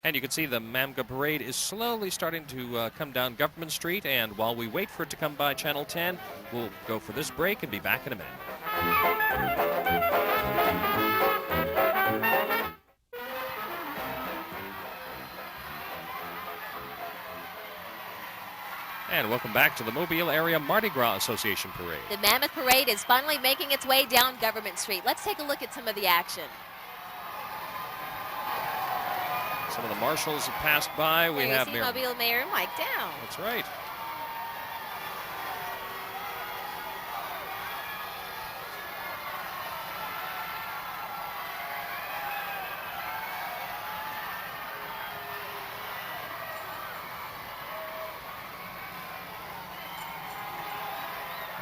And you can see the MAMGA parade is slowly starting to come down Government Street, and while we wait for it to come by Channel 10, we'll go for this break and be back in a minute. And welcome back to the Mobile Area Mardi Gras Association Parade. The Mammoth Parade is finally making its way down Government Street. Let's take a look at some of the action. Some of the marshals have passed by. We have Mobile Mayor Mike Down. That's right.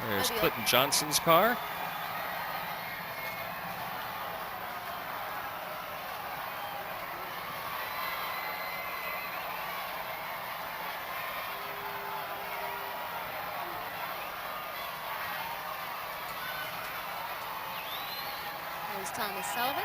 There's Clinton Johnson's car. There's Thomas Sullivan.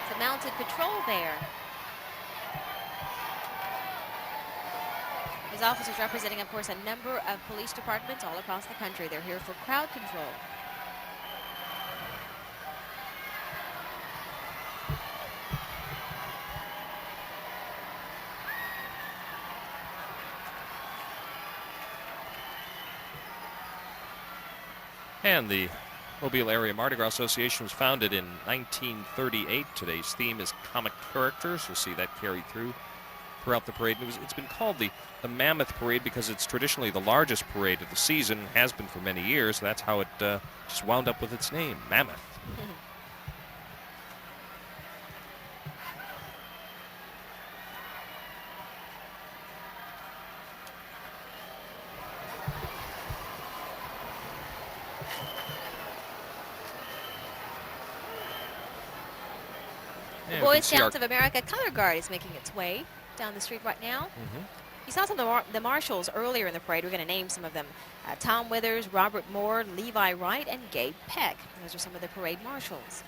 It's a mounted patrol there. These officers representing, of course, a number of police departments all across the country. They're here for crowd control. And the Mobile Area Mardi Gras Association was founded in 1938. Today's theme is comic characters. You'll see that carried throughout the parade. It's been called the Mammoth Parade because it's traditionally the largest parade of the season, has been for many years. That's how it just wound up with its name, Mammoth. The Boy Scouts of America Color Guard is making its way down the street right now. You saw some of the marshals earlier in the parade. We're going to name some of them. Tom Withers, Robert Moore, Levi Wright, and Gabe Peck. Those are some of the parade marshals.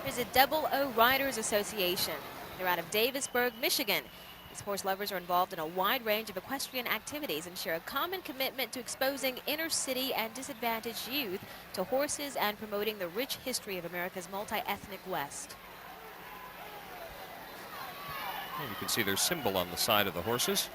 There's a Double O Riders Association. They're out of Davisburg, Michigan. These horse lovers are involved in a wide range of equestrian activities and share a common commitment to exposing inner city and disadvantaged youth to horses and promoting the rich history of America's multi-ethnic West. And you can see their symbol on the side of the horses.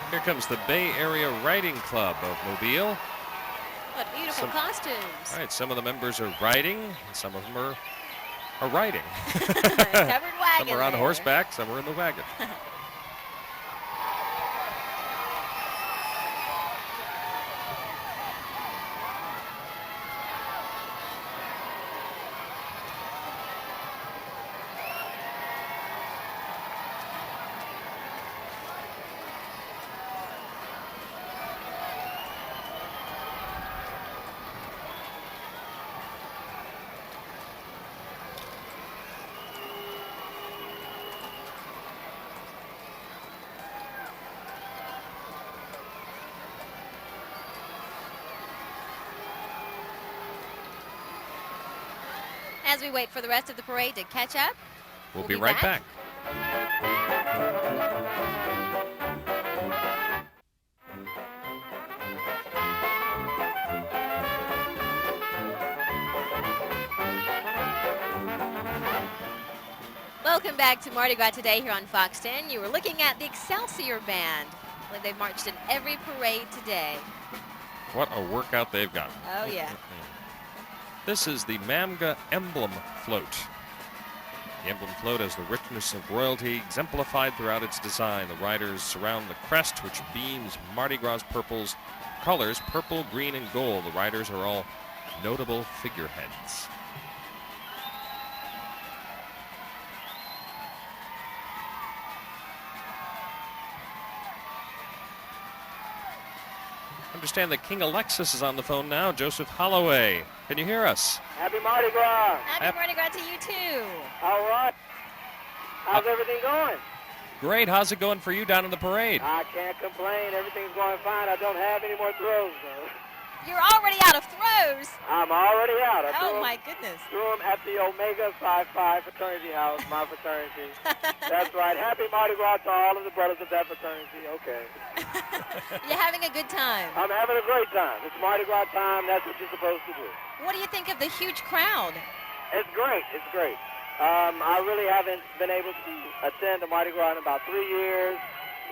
Here comes the Bay Area Riding Club of Mobile. What beautiful costumes. All right, some of the members are riding, and some of them are riding. Covered wagon. Some are on horseback, some are in the wagon. As we wait for the rest of the parade to catch up, We'll be right back. Welcome back to Mardi Gras today here on Fox 10. You were looking at the Excelsior Band. I believe they've marched in every parade today. What a workout they've got. Oh, yeah. This is the MAMGA Emblem Float. The Emblem Float has the richness of royalty exemplified throughout its design. The riders surround the crest, which beams Mardi Gras purple's colors, purple, green, and gold. The riders are all notable figureheads. I understand that King Elexis is on the phone now. Joseph Holloway, can you hear us? Happy Mardi Gras. Happy Mardi Gras to you, too. All right. How's everything going? Great. How's it going for you down in the parade? I can't complain. Everything's going fine. I don't have any more throws, though. You're already out of throws. I'm already out. Oh, my goodness. Threw them at the Omega Psi Phi fraternity house, my fraternity. That's right. Happy Mardi Gras to all of the brothers of that fraternity. Okay. You're having a good time. I'm having a great time. It's Mardi Gras time. That's what you're supposed to do. What do you think of the huge crowd? It's great. It's great. I really haven't been able to attend a Mardi Gras in about 3 years,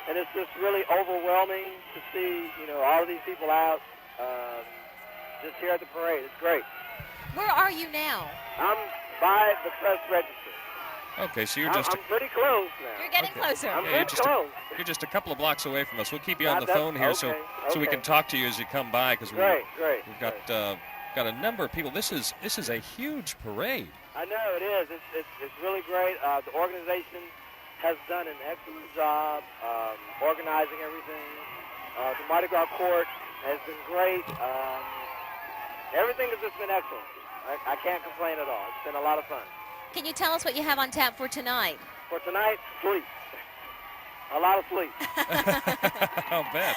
and it's just really overwhelming to see, all of these people out just here at the parade. It's great. Where are you now? I'm by the press register. Okay, so you're just... I'm pretty close now. You're getting closer. I'm Yeah, pretty close. You're just a couple of blocks away from us. We'll keep you on the That's- phone here okay, so we okay. can talk to you as you come by, because Great. we've got a number of people. This is a huge parade. I know it is. It's really great. The organization has done an excellent job organizing everything. The Mardi Gras court has been great. Everything has just been excellent. I can't complain at all. It's been a lot of fun. Can you tell us what you have on tap for tonight? For tonight, sleep. A lot of sleep. I'll bet.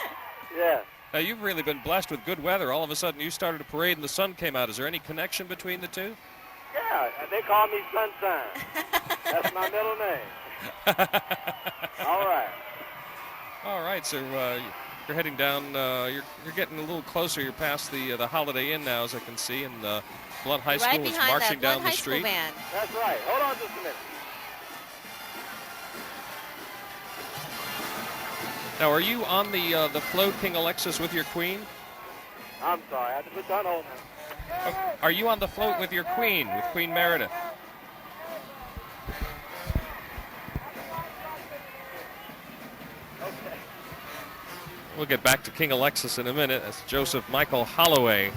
Yeah. Now, you've really been blessed with good weather. All of a sudden, you started a parade and the sun came out. Is there any connection between the two? Yeah, they call me Sunshine. That's my middle name. All right. All right, so you're heading down. You're getting a little closer. You're past the Holiday Inn now, as I can see, and Blunt High School Right is behind marching the down Blunt the High School street. band. That's right. Hold on just a minute. Now, are you on the float, King Elexis, with your queen? I'm sorry. I had to put you on hold now. Are you on the float with your queen, with Queen Meredith? Okay. We'll get back to King Elexis in a minute. That's Joseph Michael Holloway.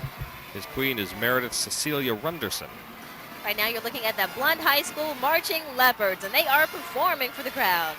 His queen is Meredith Cecilia Runderson. Right now you're looking at the Blunt High School Marching Leopards, and they are performing for the crowd.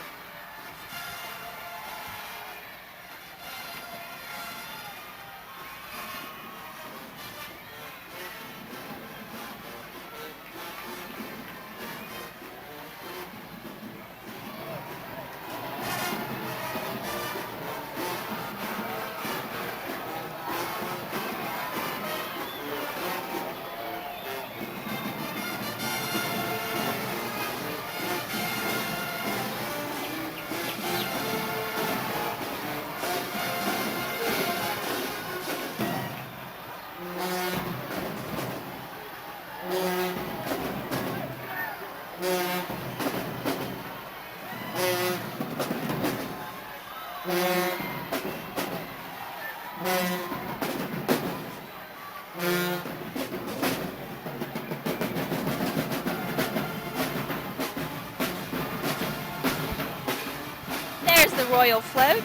There's the Royal Float.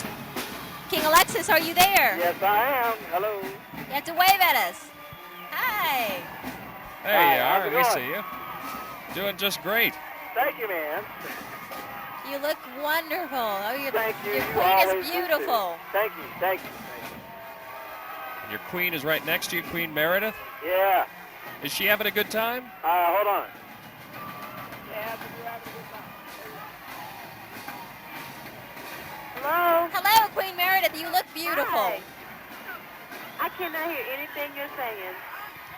King Elexis, are you there? Yes, I am. Hello. You have to wave at us. Hi. There Hi, you how's are. it We going? see you. Doing just great. Thank you, man. You look wonderful. Oh, Thank you. Your You queen always is do, too. beautiful. Thank you. Thank you. Your queen is right next to you, Queen Meredith. Yeah. Is she having a good time? Hold on. Hello? Hello, Queen Meredith. You look beautiful. Hi. I cannot hear anything you're saying.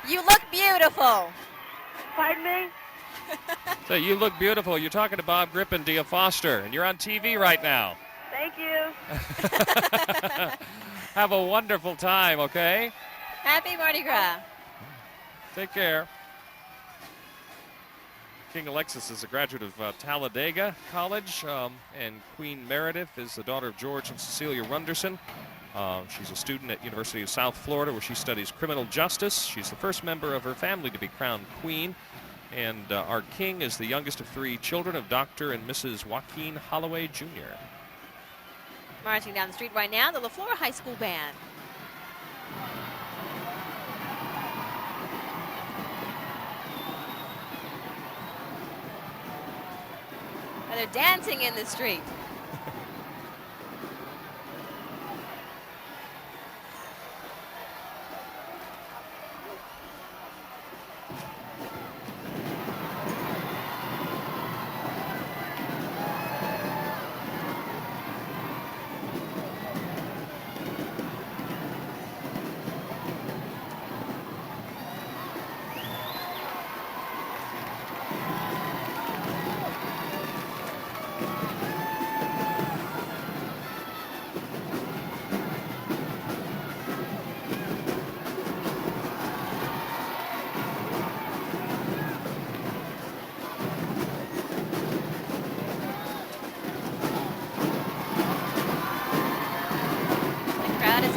You look beautiful. Pardon me? So you look beautiful. You're talking to Bob Grip and Deiah Foster, and you're on TV right now. Thank you. Have a wonderful time, okay? Happy Mardi Gras. Take care. King Elexis is a graduate of Talladega College, and Queen Meredith is the daughter of George and Cecilia Runderson. She's a student at University of South Florida, where she studies criminal justice. She's the first member of her family to be crowned queen. And our king is the youngest of 3 children of Dr. and Mrs. Joaquin Holloway, Jr. Marching down the street right now, the LaFleur High School Band. And they're dancing in the street.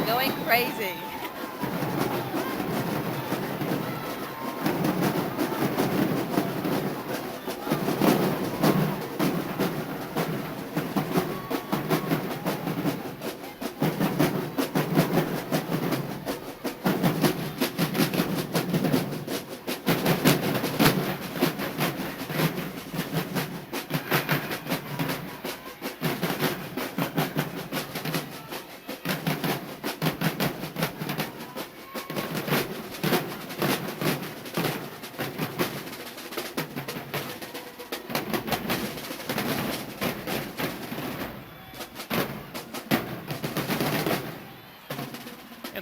Going crazy.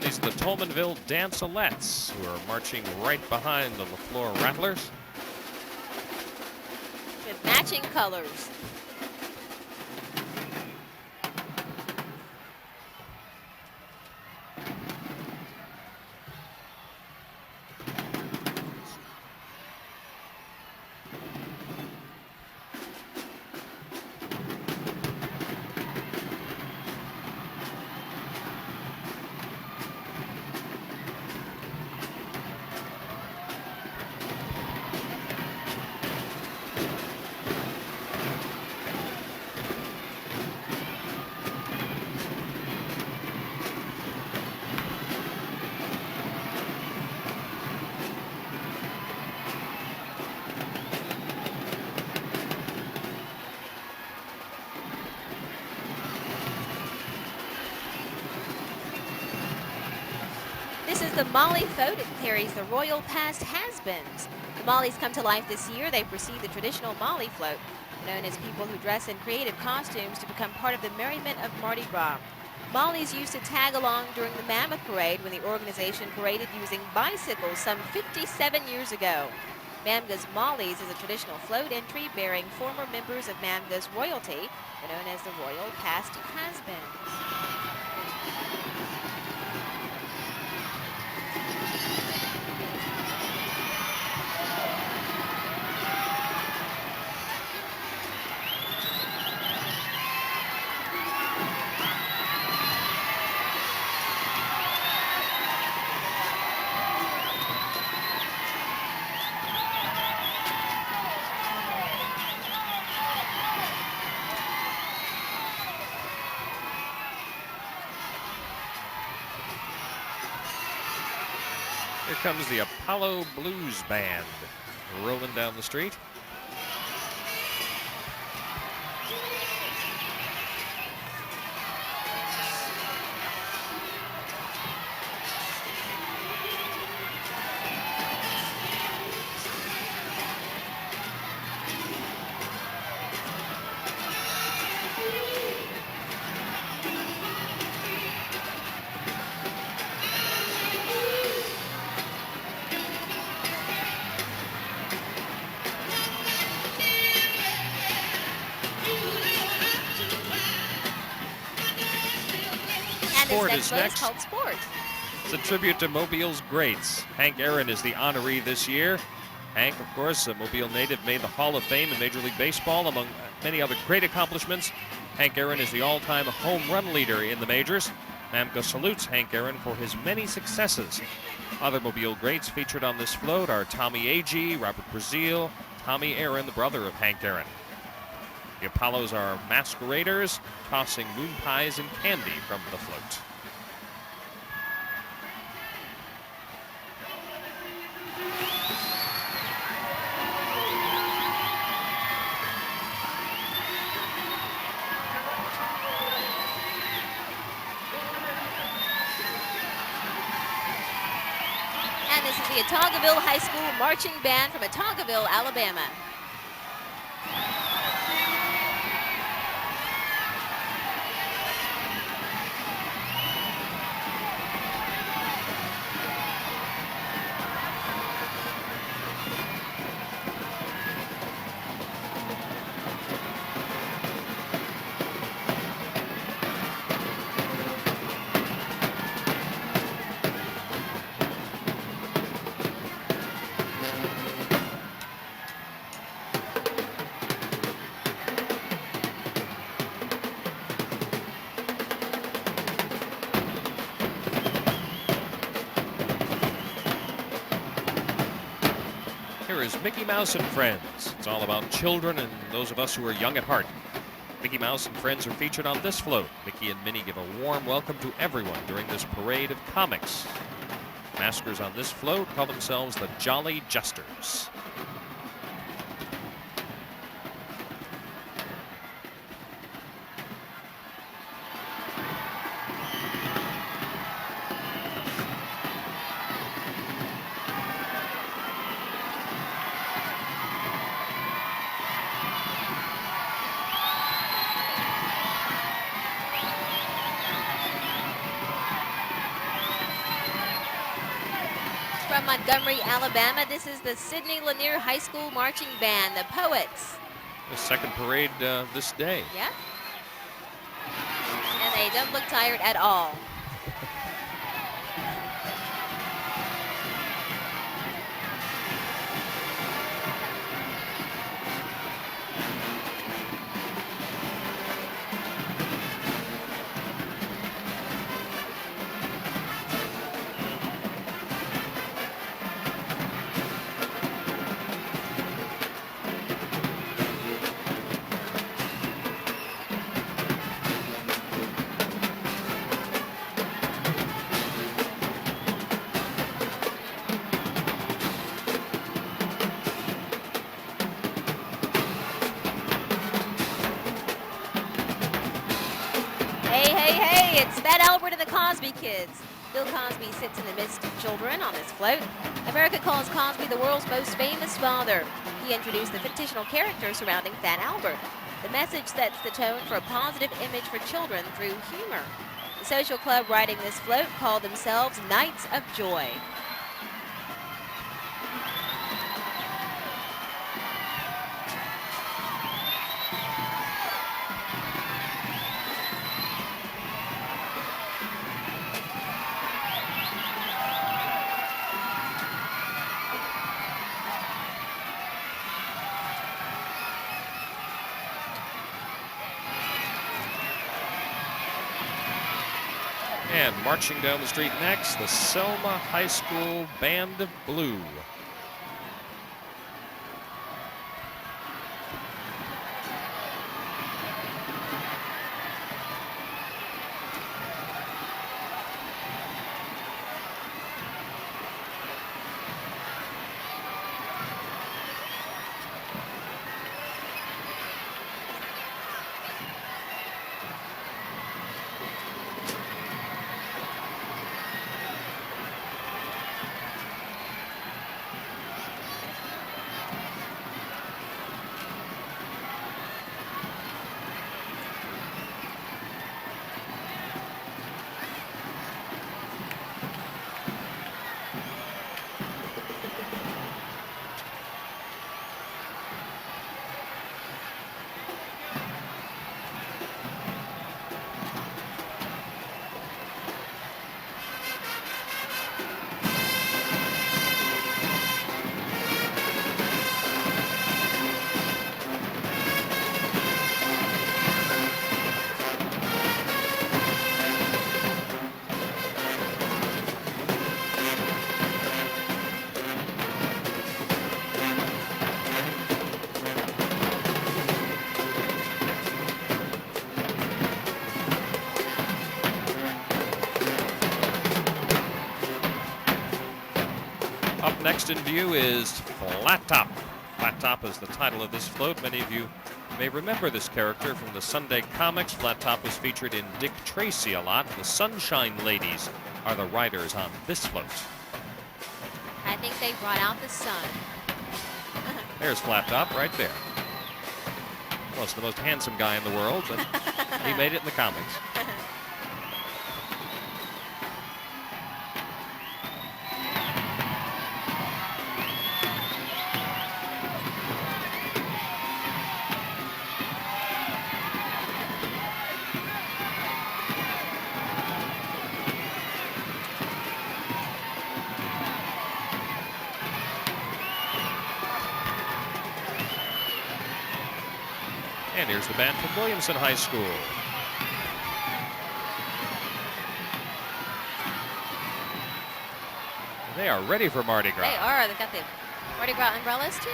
These are the Tolmanville Dance-Alettes, who are marching right behind the LaFleur Rattlers. With matching colors. This is the Molly Float. It carries the royal past has-beens. The Mollies come to life this year. They precede the traditional Molly Float, known as people who dress in creative costumes to become part of the merriment of Mardi Gras. Mollies used to tag along during the MAMGA parade when the organization paraded using bicycles some 57 years ago. MAMGA's Mollies is a traditional float entry bearing former members of MAMGA's royalty, known as the royal past has-beens. Here comes the Apollo Blues Band rolling down the street. Sport this is float next. is called Sport. It's a tribute to Mobile's greats. Hank Aaron is the honoree this year. Hank, of course, a Mobile native, made the Hall of Fame in Major League Baseball, among many other great accomplishments. Hank Aaron is the all-time home run leader in the majors. MAMGA salutes Hank Aaron for his many successes. Other Mobile greats featured on this float are Tommy Agee, Robert Brazil, Tommy Aaron, the brother of Hank Aaron. The Apollos are masqueraders, tossing moon pies and candy from the float. And this is the Otagoville High School Marching Band from Otagoville, Alabama. Here is Mickey Mouse and Friends. It's all about children and those of us who are young at heart. Mickey Mouse and Friends are featured on this float. Mickey and Minnie give a warm welcome to everyone during this parade of comics. Maskers on this float call themselves the Jolly Jesters. From Montgomery, Alabama, this is the Sidney Lanier High School Marching Band, the Poets. The second parade this day. Yeah. And they don't look tired at all. Hey, it's Fat Albert and the Cosby Kids. Bill Cosby sits in the midst of children on this float. America calls Cosby the world's most famous father. He introduced the fictional character surrounding Fat Albert. The message sets the tone for a positive image for children through humor. The social club riding this float called themselves Knights of Joy. And marching down the street next, the Selma High School Band of Blue. Next in view is Flat Top. Flat Top is the title of this float. Many of you may remember this character from the Sunday comics. Flat Top was featured in Dick Tracy a lot. The Sunshine Ladies are the riders on this float. I think they brought out the sun. There's Flat Top right there. Well, it's the most handsome guy in the world, but he made it in the comics. And here's the band from Williamson High School. They are ready for Mardi Gras. They are. They've got the Mardi Gras umbrellas, too.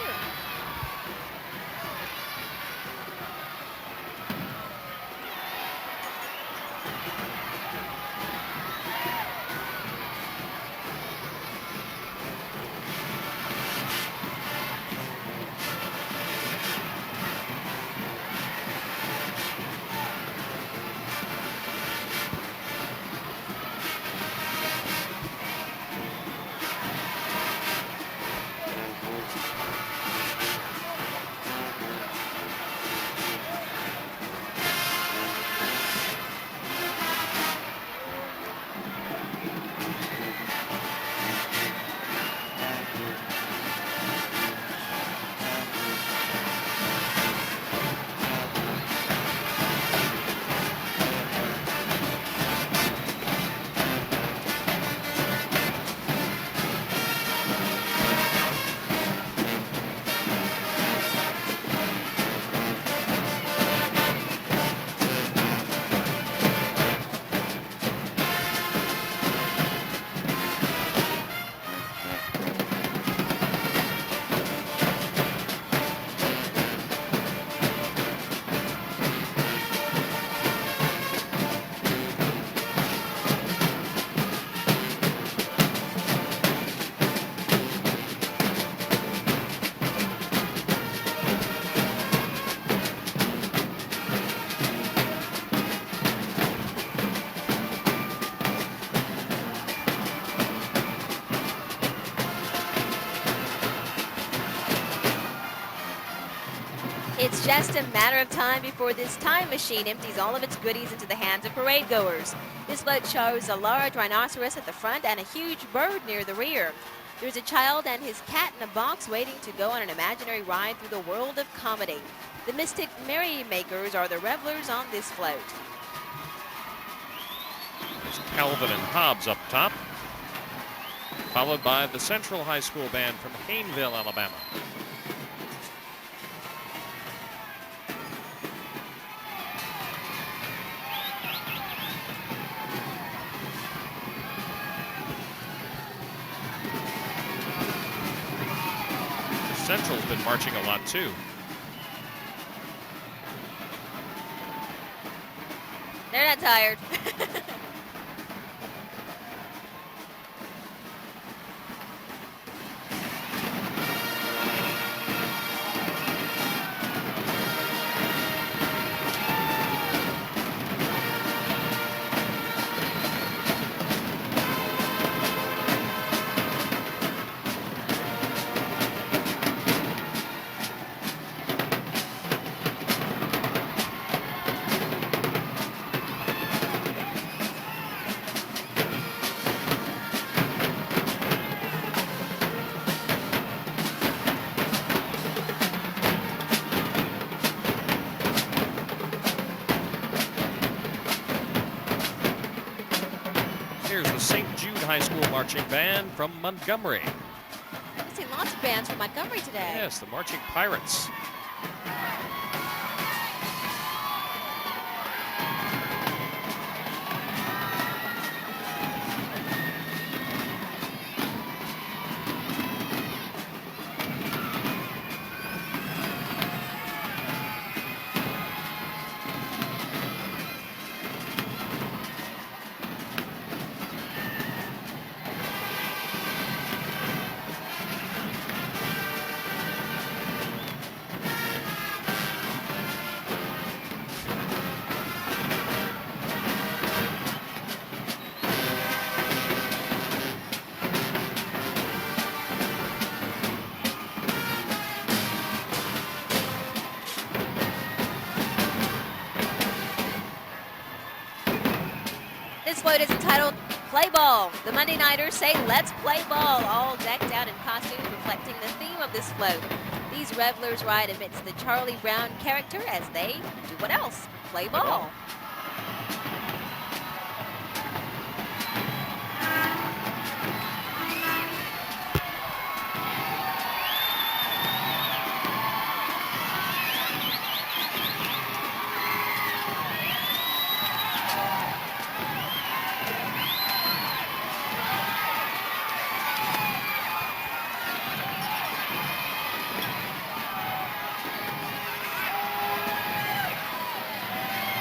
It's just a matter of time before this time machine empties all of its goodies into the hands of parade goers. This float shows a large rhinoceros at the front and a huge bird near the rear. There's a child and his cat in a box waiting to go on an imaginary ride through the world of comedy. The Mystic Merrymakers are the revelers on this float. There's Calvin and Hobbs up top, followed by the Central High School Band from Hayneville, Alabama. Central's been marching a lot too. They're not tired. Here's the St. Jude High School Marching Band from Montgomery. I've seen lots of bands from Montgomery today. Yes, the Marching Pirates. This float is entitled Play Ball. The Monday Nighters say, let's play ball, all decked out in costumes reflecting the theme of this float. These revelers ride amidst the Charlie Brown character as they do what else? Play ball.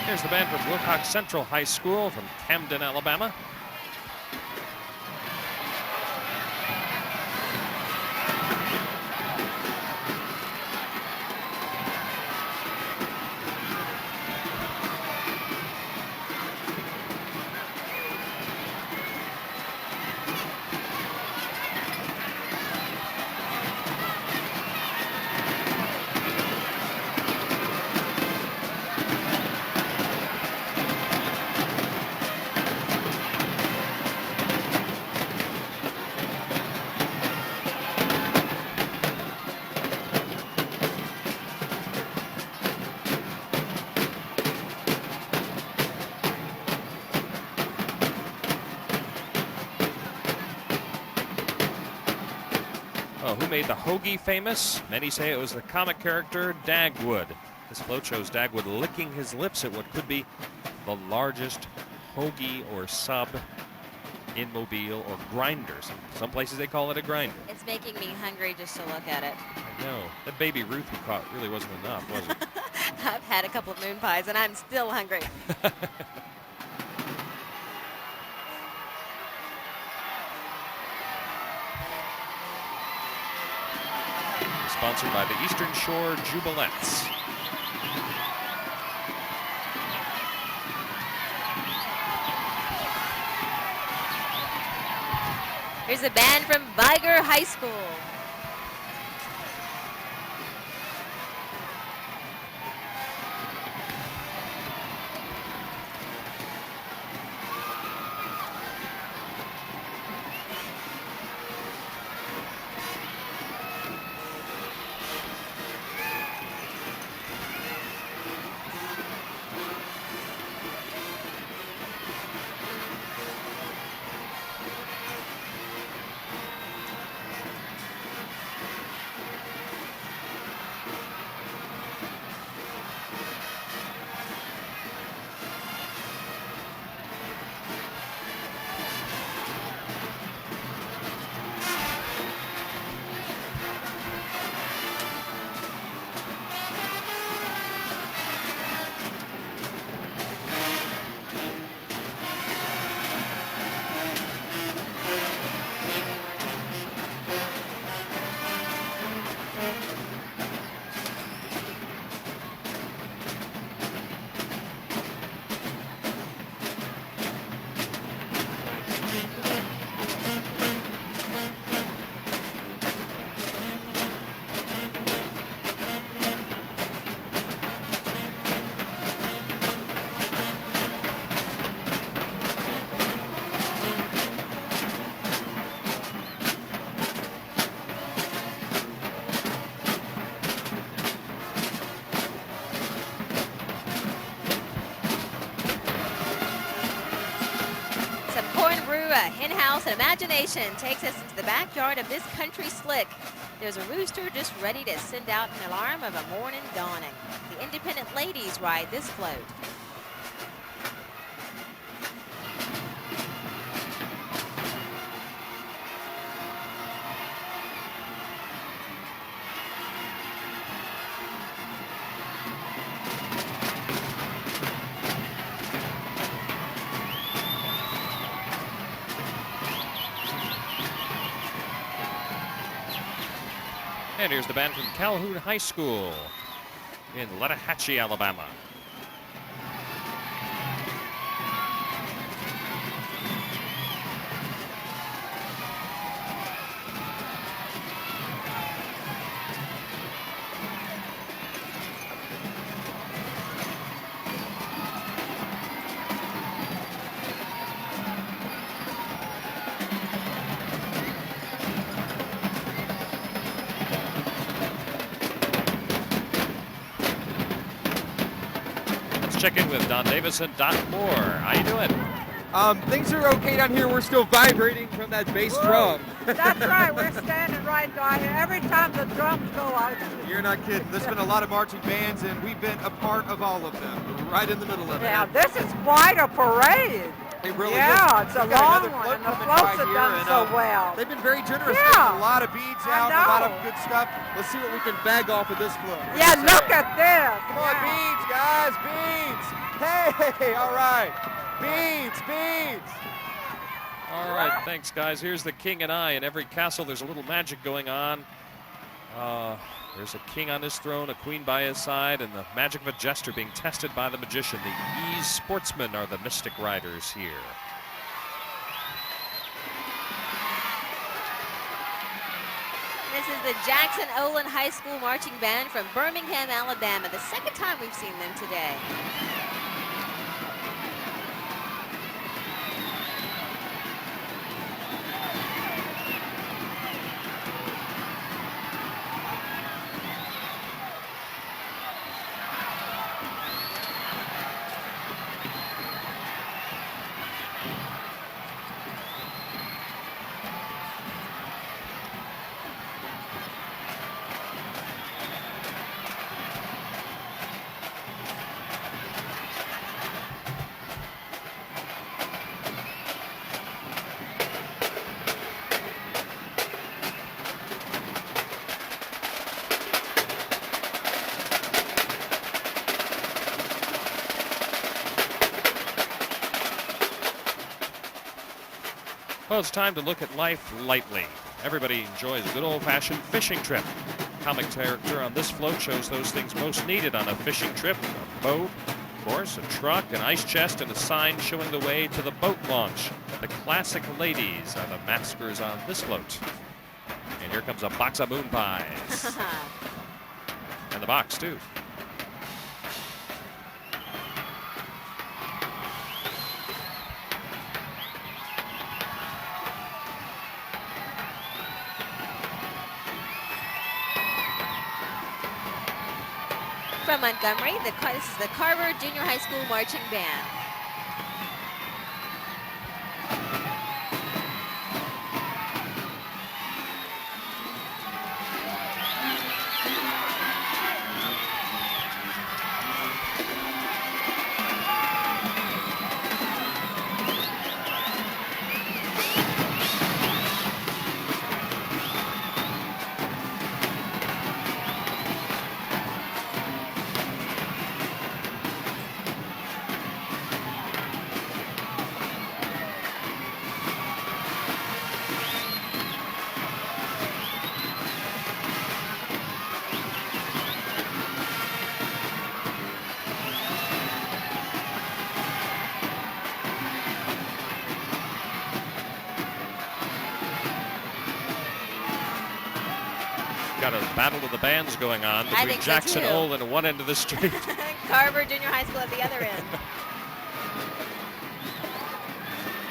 Here's the band from Wilcox Central High School from Camden, Alabama. Who made the hoagie famous? Many say it was the comic character Dagwood. This float shows Dagwood licking his lips at what could be the largest hoagie or sub in Mobile, or grinders. Some places they call it a grinder. It's making me hungry just to look at it. I know. That baby Ruth you caught really wasn't enough, was it? I've had a couple of moon pies and I'm still hungry. Sponsored by the Eastern Shore Jubilettes. Here's a band from Vigor High School. Hen house and imagination takes us into the backyard of this country slick. There's a rooster just ready to send out an alarm of a morning dawning. The independent ladies ride this float. And here's the band from Calhoun High School in Lettahatchee, Alabama. check in with Don Davis and Doc Moore. How you doing? Things are okay down here. We're still vibrating from that bass drum. That's right. We're standing right by it. Every time the drums go out. You're not kidding. There's been a lot of marching bands, and we've been a part of all of them. We're right in the middle of it. Yeah, this is quite a parade. It really Yeah, is. it's a We've got long another one, float and the coming floats by have here, done and, so well. They've been very generous. Yeah. Getting a lot of beads I out, a lot of know. good stuff. Let's see what we can bag off of this float. What do Yeah, you say? look at this. Come on, Yeah. beads, guys, beads. Hey, all right. Beads. All right, thanks, guys. Here's the king and I. In every castle, there's a little magic going on. There's a king on his throne, a queen by his side, and the magic of a jester being tested by the magician. The Ease sportsmen are the mystic riders here. This is the Jackson Olin High School Marching Band from Birmingham, Alabama. The second time we've seen them today. Well, it's time to look at life lightly. Everybody enjoys a good old-fashioned fishing trip. Comic character on this float shows those things most needed on a fishing trip. A boat, of course, a truck, an ice chest, and a sign showing the way to the boat launch. The classic ladies are the maskers on this float. And here comes a box of moon pies. And the box, too. From Montgomery, this is the Carver Junior High School Marching Band. Got a battle of the bands going on I between think so, Jackson too. Ole and one end of the street. Carver Junior High School at the other end.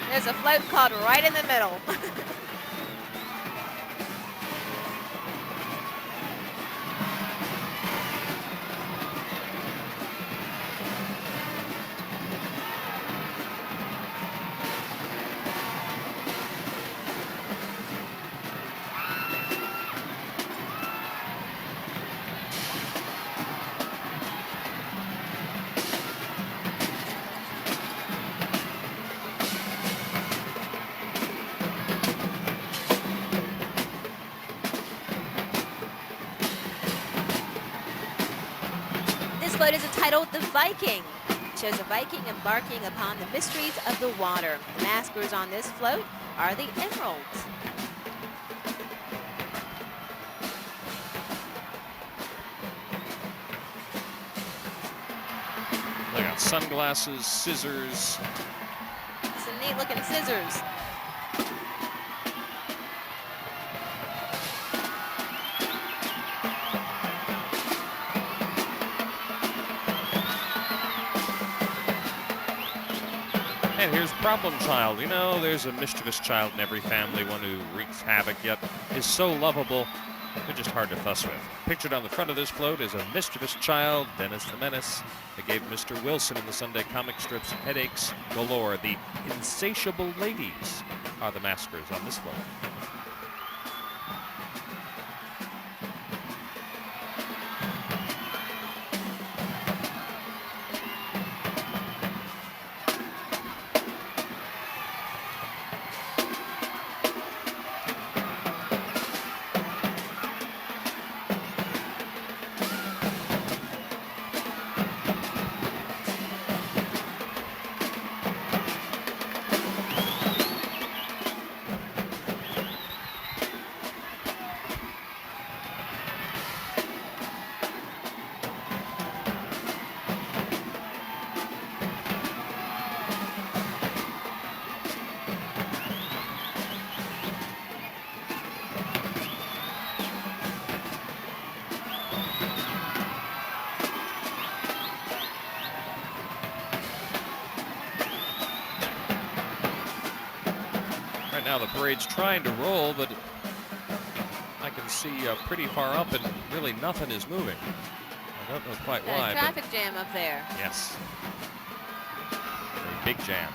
There's a float caught right in the middle. This float is entitled The Viking. It shows a Viking embarking upon the mysteries of the water. The maskers on this float are the Emeralds. They got sunglasses, scissors. Some neat looking scissors. And here's Problem Child. You know, there's a mischievous child in every family, one who wreaks havoc, yet is so lovable. They're just hard to fuss with. Pictured on the front of this float is a mischievous child, Dennis the Menace. They gave Mr. Wilson in the Sunday comic strips headaches galore. The insatiable ladies are the maskers on this float. Now the parade's trying to roll, but I can see pretty far up and really nothing is moving. I don't know quite why. Traffic jam up there. Yes. A big jam.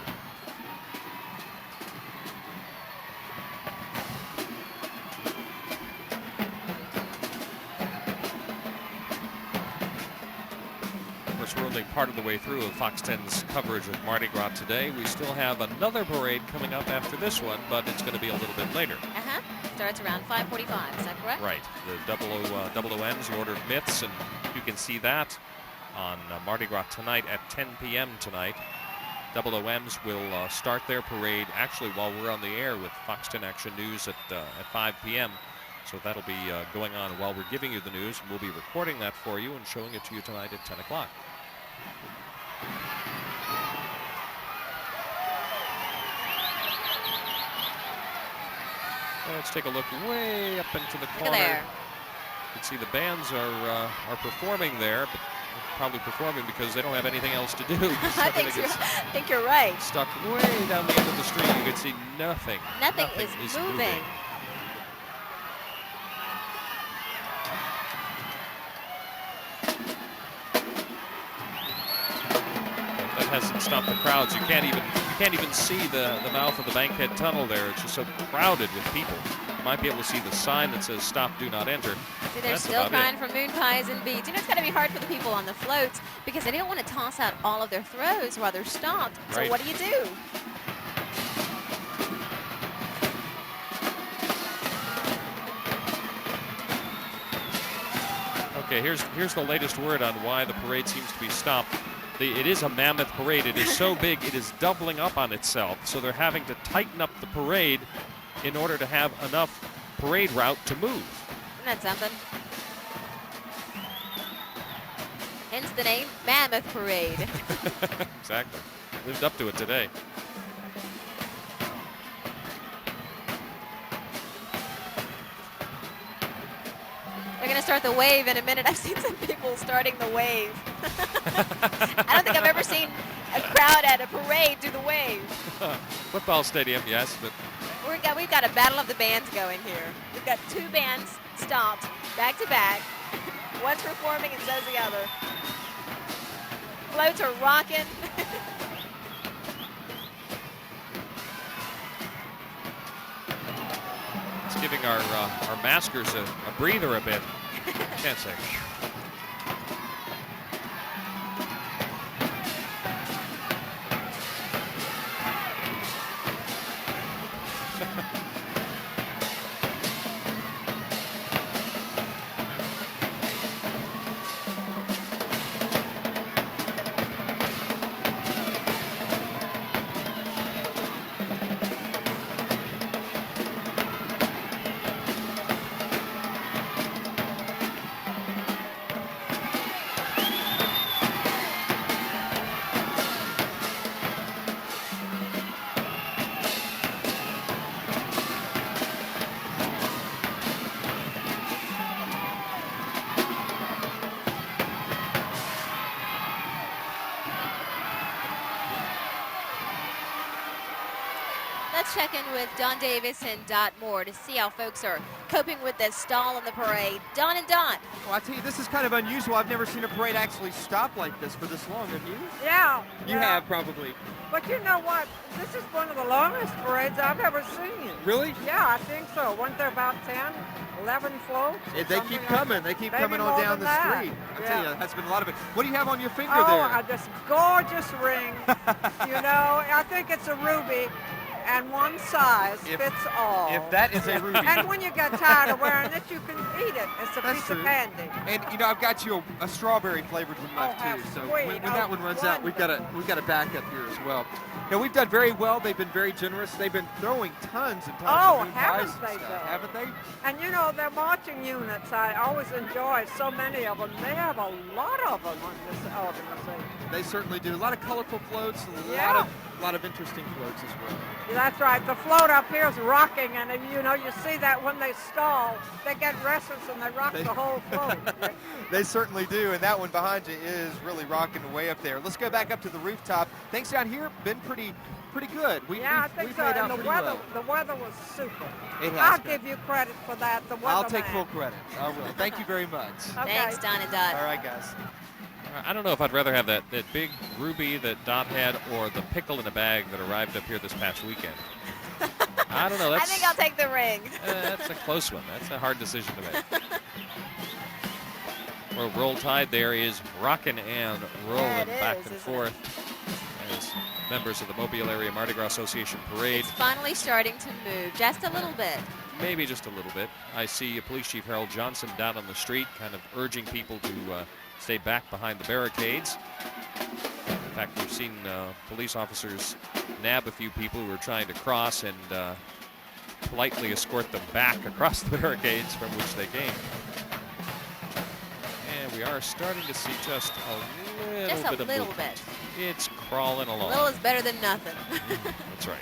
We're only part of the way through of Fox 10's coverage of Mardi Gras today. We still have another parade coming up after this one, but it's going to be a little bit later. Starts around 5:45, is that correct? Right. The double OMs, the Order of Myths, and you can see that on Mardi Gras tonight at 10 p.m. tonight. Double OMs will start their parade actually while we're on the air with Fox 10 Action News at 5 p.m. So that'll be going on while we're giving you the news. We'll be recording that for you and showing it to you tonight at 10 o'clock. Let's take a look way up into the corner. Look at there. You can see the bands are performing there, but probably performing because they don't have anything else to do. I think you're right. Stuck way down the end of the street. You can see nothing. Nothing is moving. That hasn't stopped the crowds. You can't even see the mouth of the Bankhead Tunnel there. It's just so crowded with people. You might be able to see the sign that says "Stop, Do Not Enter." See, they're still crying for moon pies and beads. You know, it's got to be hard for the people on the floats because they don't want to toss out all of their throws while they're stopped. So right. What do you do? Okay, here's the latest word on why the parade seems to be stopped. It is a mammoth parade. It is so big, it is doubling up on itself. So they're having to tighten up the parade in order to have enough parade route to move. Isn't that something? Hence the name Mammoth Parade. Exactly. Lived up to it today. They're going to start the wave in a minute. I've seen some people starting the wave. I don't think I've ever seen a crowd at a parade do the wave. Football stadium, yes, but We've got a battle of the bands going here. We've got two bands stopped back to back. One's performing and so's the other. Floats are rocking. it's giving our maskers a breather a bit. Can't say. Let's check in with Don Davis and Dot Moore to see how folks are coping with this stall in the parade. Don and Don. Well, I tell you, this is kind of unusual. I've never seen a parade actually stop like this for this long. Have you? Yeah. You have, probably. But you know what? This is one of the longest parades I've ever seen. Really? Yeah, I think so. Weren't there about 10, 11 floats? They keep coming. They keep coming on down the street. I tell you, that's been a lot of it. What do you have on your finger there? This gorgeous ring. You know, I think it's a ruby. And one size fits all. If that is a ruby. And when you get tired of wearing it, you can eat it. It's a piece of candy. And you know, I've got you a strawberry flavored one left too. So when that one runs out, we've got a backup here as well. Now we've done very well. They've been very generous. They've been throwing tons and tons of new prizes and stuff, haven't they? And you know, their marching units, I always enjoy so many of them. They have a lot of them on this organization. They certainly do. A lot of colorful floats, a lot of interesting floats as well. That's right. The float up here is rocking, and you know, you see that when they stall, they get restless and they rock the whole float. They certainly do, and that one behind you is really rocking way up there. Let's go back up to the rooftop. Things down here been pretty good. I think so. And the weather was super. I'll give you credit for that. The weather. I'll take full credit. I will. Thank you very much. Okay. Thanks, Don and Dot. All right, guys. I don't know if I'd rather have that big ruby that Dot had or the pickle in a bag that arrived up here this past weekend. I don't know. I think I'll take the ring. That's a close one. That's a hard decision to make. Well, Roll Tide there is rocking and rolling back and forth as members of the Mobile Area Mardi Gras Association Parade. It's finally starting to move just a little bit. Maybe just a little bit. I see Police Chief Harold Johnson down on the street kind of urging people to stay back behind the barricades. In fact, we've seen police officers nab a few people who are trying to cross and politely escort them back across the barricades from which they came. And we are starting to see just a little bit. It's crawling along. A little is better than nothing. That's right.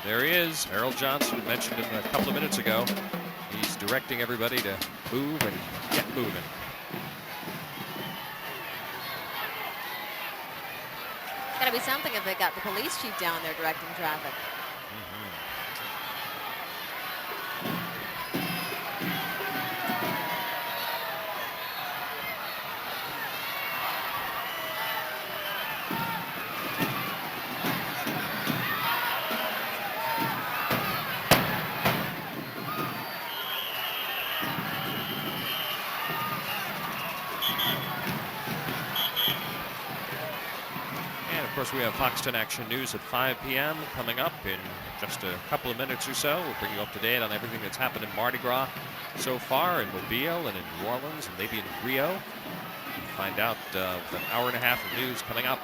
There he is, Harold Johnson, mentioned him a couple of minutes ago. He's directing everybody to move and get moving. It's got to be something if they got the police chief down there directing traffic. Of course, we have Foxton Action News at 5 p.m. coming up in just a couple of minutes or so. We'll bring you up to date on everything that's happened in Mardi Gras so far, in Mobile and in New Orleans and maybe in Rio. We'll find out with an hour and a half of news coming up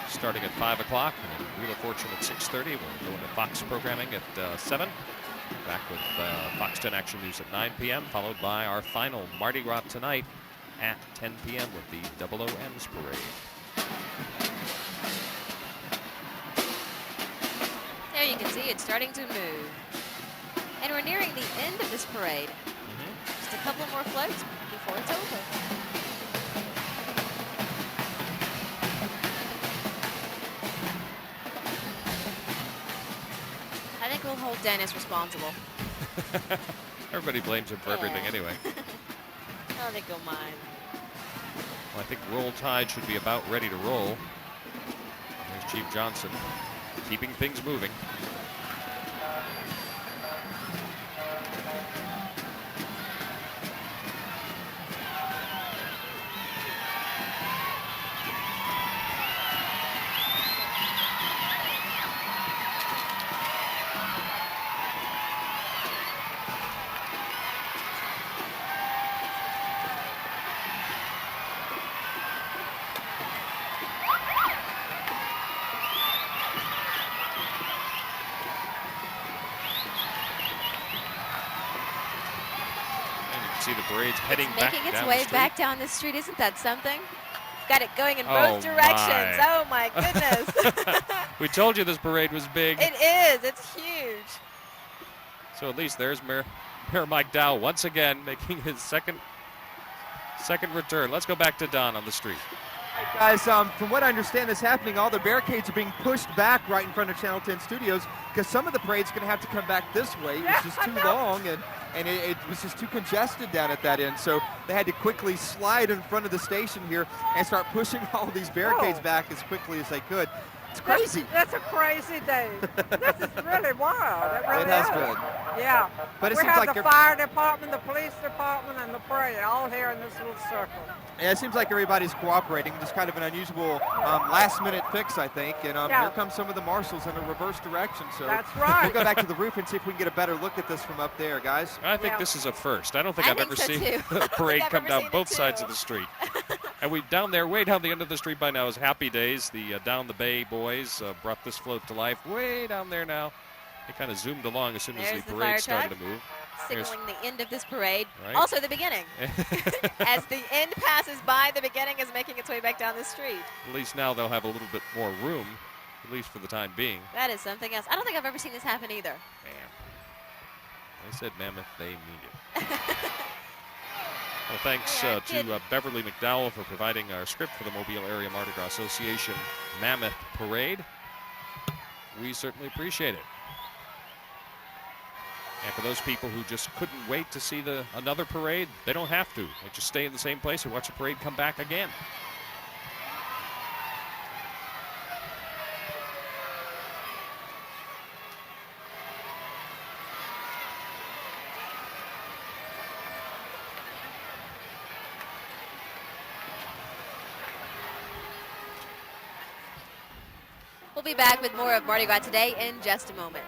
starting at 5 o'clock. And then Wheel of Fortune at 6:30. We'll go into Fox programming at 7. Back with Foxton Action News at 9 p.m., followed by our final Mardi Gras tonight at 10 p.m. with the OOM's parade. There you can see it's starting to move. And we're nearing the end of this parade. Just a couple more floats before it's over. I think we'll hold Dennis responsible. Everybody blames him for everything anyway. I don't think he'll mind. Well, I think Roll Tide should be about ready to roll. There's Chief Johnson, keeping things moving. See the parade's heading back making its down way the street. back down the street. Isn't that something? Got it going in both directions. Oh my goodness. We told you this parade was big. It is. It's huge. So at least there's Mayor Mike Dowell once again making his second return. Let's go back to Don on the street. Guys, from what I understand is happening, all the barricades are being pushed back right in front of Channel 10 Studios because some of the parade's going to have to come back this way. It was just too long and it was just too congested down at that end. So they had to quickly slide in front of the station here and start pushing all these barricades back as quickly as they could. It's crazy. That's a crazy day. This is really wild. It really has is. been. Yeah. But it we seems have like the fire department, the police department, and the parade all here in this little circle. Yeah, it seems like everybody's cooperating. Just kind of an unusual last-minute fix, I think. And here come some of the marshals in a reverse direction. So that's right. We'll go back to the roof and see if we can get a better look at this from up there, guys. I think this is a first. I don't think I've ever seen a parade come down both sides of the street. And way down the end of the street by now is Happy Days. The Down the Bay boys brought this float to life way down there now. They kind of zoomed along as soon as the parade started to move. Signaling the end of this parade. Right. Also the beginning. As the end passes by, the beginning is making its way back down the street. At least now they'll have a little bit more room, at least for the time being. That is something else. I don't think I've ever seen this happen either. Man. I said Mammoth, they mean it. Well, thanks to Beverly McDowell for providing our script for the Mobile Area Mardi Gras Association Mammoth Parade. We certainly appreciate it. And for those people who just couldn't wait to see another parade, they don't have to. They just stay in the same place and watch the parade come back again. We'll be back with more of Mardi Gras Today in just a moment.